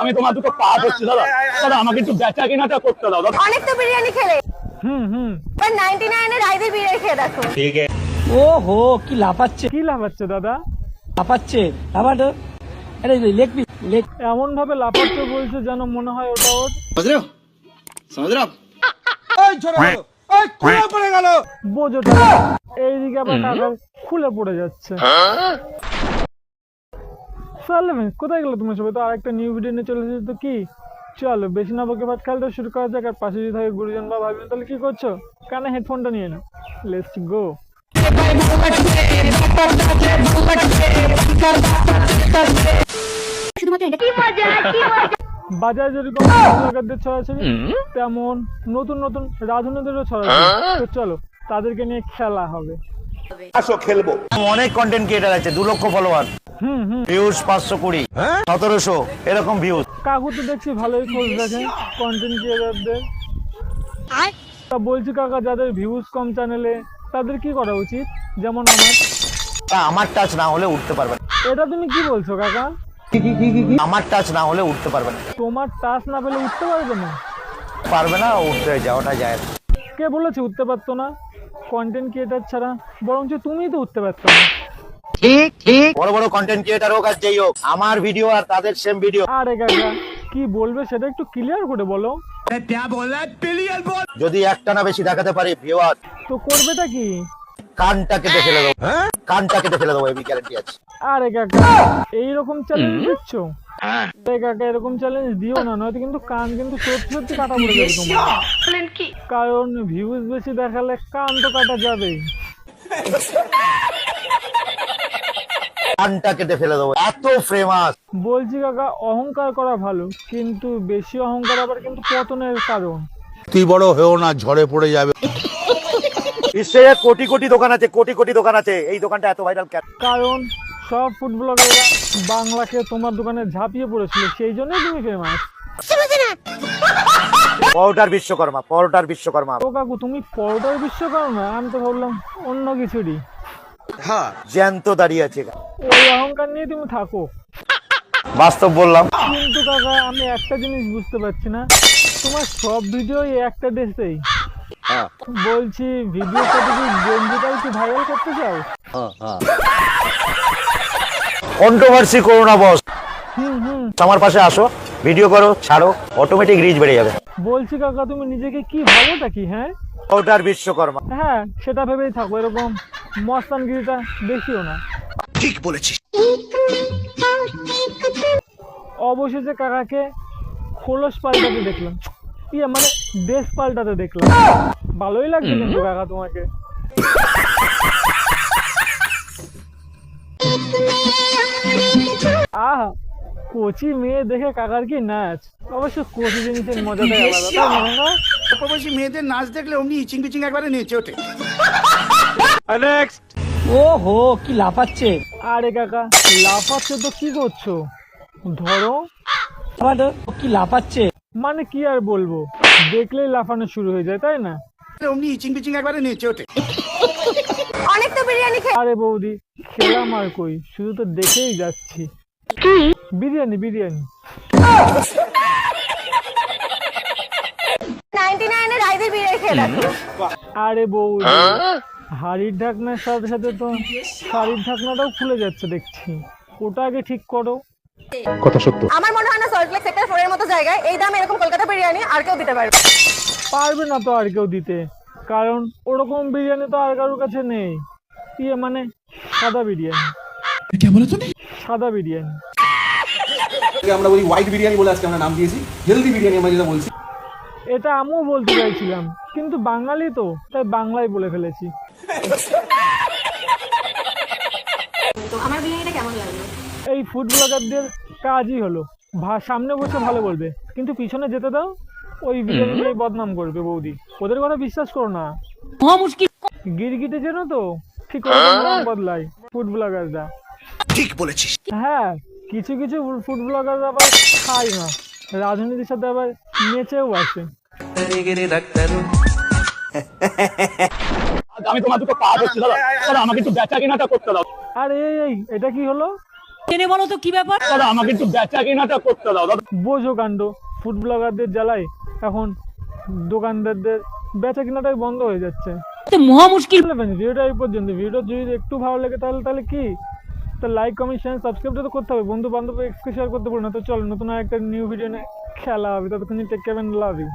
আমি তোমার দুটো পা ধরছি দাদা, দাদা আমাকে একটু বেচা কেনাটা করতে দাও দাদা। অনেক তো বিরিয়ানি খেলে, বাট 99 এর রাইদের বিরিয়ানি খেয়ে দেখো। ঠিক আছে। ওহো কি লাফাচ্ছে দাদা, লাফাচ্ছে আবার আরে লেগ পিস লেগ এমন ভাবে লাফাচ্ছে বলছে যেন মনে হয় ওটা ওর। समझ रहे हो এই ছোড়া এই খুলে পড়ে গেল বোঝোটা, এইদিকে আবার কাকা খুলে পড়ে যাচ্ছে। চলো ভাই কোথায় গেলো তুমি সবাই, তো আরেকটা নিউ ভিডিও নিয়ে চলে এসেছি। তো কি চলো বেশি না বকে ভাত খেলতে শুরু করা যাক। আর পাশে যদি থাকে গুরুজন বা ভাবি তাহলে কি করছো, কানে হেডফোনটা নিয়ে নাও, লেটস গো। বাজারে যেরকম ব্লগারদের ছড়াছড়ি তেমন নতুন নতুন রাঁধুনিদেরও ছড়াছড়ি। তো চলো তাদেরকে নিয়ে খেলা হবে। আসো খেলবো। অনেক কন্টেন্ট ক্রিয়েটার আছে, 2 লক্ষ ফলোয়ার, ভিউজ 520, 1700 এরকম ভিউজ। কাকু তো দেখছি ভালোই খোঁজ রাখেন কন্টেন্ট ক্রিয়েটারদের। তা বলছি কাকা, যাদের ভিউজ কম চ্যানেলে তাদের কি করা উচিত? যেমন আমার টাচ না হলে উঠতে পারবে না। এটা তুমি কি বলছো কাকা? আমার টাচ না হলে উঠতে পারবে না। তোমার টাচ না পেলে উঠতে পারবে না? পারবে না, উঠতে যাওয়াটা যায় না। কে বলেছে উঠতে পারতো না? কন্টেন্ট ক্রিয়েটার ছাড়া বরঞ্চ তুমিই তো উঠতে পারতো না। বড় বড় কন্টেন্ট ক্রিয়েটার হোক আর যেই হোক, আমার ভিডিও আর তাদের সেম ভিডিও। আরে কাকা কি বলবে সেটা একটু ক্লিয়ার করে বলো। যদি একটা না বেশি দেখাতে পারি ভিউয়ার, তো করবেটা কি? কানটা কেটে ফেলে দেবো, কানটা কেটে ফেলে দেবো, এই গ্যারান্টি আছে। আরে কাকা এইরকম চ্যালেঞ্জ দিচ্ছ? আরে কাকা এরকম চ্যালেঞ্জ দিও না, নয়তো কিন্তু কান কিন্তু সত্যি সত্যি কাটা পড়ে যাবে তোমার। কারণ ভিউজ বেশি দেখালে কান তো কাটা যাবেই। কানটা কেটে ফেলে দেবো, এত ফেমাস। বলছি কাকা অহংকার করা ভালো, কিন্তু বেশি অহংকার আবার কিন্তু পতনের কারণ। তুই বড় হয়েও না, ঝড়ে পড়ে যাবে। বিশ্বে কোটি কোটি দোকান আছে, কোটি কোটি দোকান আছে, এই দোকানটা এত ভাইরাল কেন? কারণ সব ফুড ব্লগাররা বাংলাকে তোমার দোকানে ঝাঁপিয়ে পড়েছিল, সেই জন্যই তুমি ফেমাস। পরোটার বিশ্বকর্মা, পরোটার বিশ্বকর্মা। ও কাকু তুমি পরোটার বিশ্বকর্মা? আমি তো ভাবলাম অন্য কিছুরই। হ্যাঁ জ্যান্ত দাঁড়িয়ে আছে। ওই অহংকার নিয়ে তুমি থাকো। বাস্তব বললাম। কিন্তু কাকা আমি একটা জিনিস বুঝতে পারছি না, তোমার সব ভিডিও একটা ড্রেসেই। বলছি ভিডিওর সাথে কি গেঞ্জিটাও কি ভাইরাল করতে চাও? কন্ট্রোভার্সি করো না বস। আমার পাশে আসো, ভিডিও করো, ছাড়ো, অটোমেটিক রিচ বেড়ে যাবে। বলছি কাকা তুমি নিজেকে কি ভাবোটা কি? হ্যাঁ পরোটার বিশ্বকর্মা। হ্যাঁ সেটা ভেবেই থাকো, এরকম মস্তানগিরিটা দেখিও না। ঠিক বলেছিস। অবশেষে কাকাকে খোলস পাল্টাতে দেখলাম, মানে ড্রেস পাল্টাতে দেখলাম। ভালোই লাগছে কিন্তু কাকা তোমাকে। আহা কোচি মেয়ে দেখে কাকার কি নাচ। অবশ্য কোচি জিনিসের মজাটাই আলাদা, তাই না? অল্পবয়সী মেয়েদের নাচ দেখলে অমনি ইচিং পিচিং একবারে নেচে ওঠে। ওহো কি লাফাচ্ছে। আরে কাকা লাফাচ্ছে তো কি করছো? ধরো কি লাফাচ্ছে মানে কি আর বলবো, দেখলেই লাফানো শুরু হয়ে যায়, তাই না? অমনি ইচিং পিচিং একবারে নেচে ওঠে। অনেক তো বিরিয়ানি খেলে। আরে বৌদি খেলাম আর কই, শুধু তো দেখেই যাচ্ছি। বিরিয়ানি বিরিয়ানি 99 এর রাইদের বিরিয়ানি খেয়ে দেখো। আরে বৌদি হাড়ির ঢাকনার সাথে সাথে তো শাড়ির ঢাকনাটাও খুলে যাচ্ছে দেখছি, ওটা আগে ঠিক করো। কথা সত্য। আমার মনে হয় না সল্টলেক সেক্টর 4 এর মতো জায়গায় এই দামে এরকম কলকাতা বিরিয়ানি আর কেউ দিতে পারবে। পারবে না তো আর কেউ দিতে, কারণ ওরকম বিরিয়ানি তো আর কারোর কাছে নেই। মানে সাদা বিরিয়ানি। সাদা বিরিয়ানি আমরা ওই হোয়াইট বিরিয়ানি বলে আজকে আমরা নাম দিয়েছি, হেলদি বিরিয়ানি আমরা যেটা বলছি। এটা আমিও বলতে চাইছিলাম, কিন্তু বাঙালি তো তাই বাংলায় বলে ফেলেছি। তো আমার বিরিয়ানিটা কেমন লাগলো? এই ফুড ব্লগারদের কাজই হলো সামনে বসে ভালো বলবে, কিন্তু পিছনে যেতে দাও ওই বিরিয়ানি নিয়ে বদনাম করবে। বৌদি ওদের কথা বিশ্বাস করো না, গিরগিটে যেন তো ঠিক বদলায় ফুড ব্লগাররা। ঠিক বলেছিস। হ্যাঁ কিছু কিছু ফুড ব্লগাররা আবার খায় না, রাজনীতির সাথে আবার নেচেও আসে। আমি তোমার দুটো পা ধরছি দাদা, দাদা আমাকে একটু বেচা কেনাটা করতে দাও। আর এই এটা কি হলো? জেনে বলো তো কি ব্যাপার? দাদা আমাকে একটু বেচা কেনাটা করতে দাও দাদা। বোঝো কাণ্ড, ফুড ব্লগারদের জ্বালায় এখন দোকানদারদের বেচা কেনাটাই বন্ধ হয়ে যাচ্ছে। তো মহা মুশকিল। ভিডিওটা এই পর্যন্ত। ভিডিও যদি একটু ভালো লাগে তাহলে কি, তো লাইক কমেন্ট শেয়ার সাবস্ক্রাইবটা তো করতে হবে। বন্ধু বান্ধব এক্সকে শেয়ার করতে পারো না। তো চলো নতুন একটা নিউ ভিডিও নিয়ে খেলা হবে। ততক্ষণ take care and love you.